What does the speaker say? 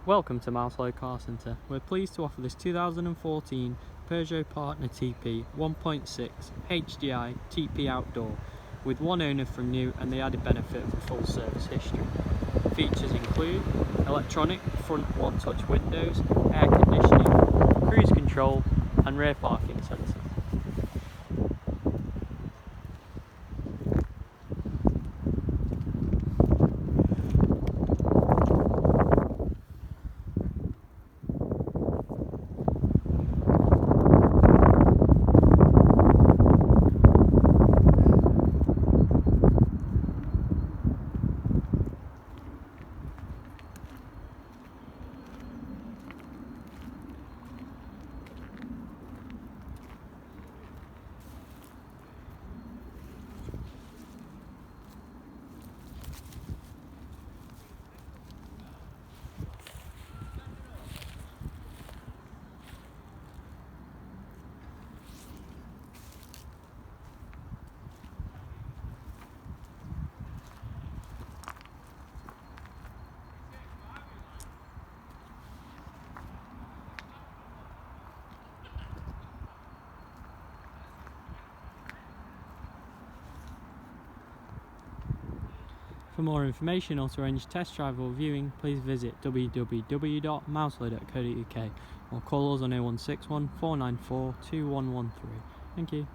Welcome to Mouselow Car Centre. We're pleased to offer this 2014 Peugeot Partner TP 1.6 HDI TP Outdoor with one owner from new and the added benefit of a full service history. Features include electronic front one-touch windows, air conditioning, cruise control and rear parking sensors. For more information or to arrange test drive or viewing, please visit www.mouselow.co.uk or call us on 0161 494 2113. Thank you.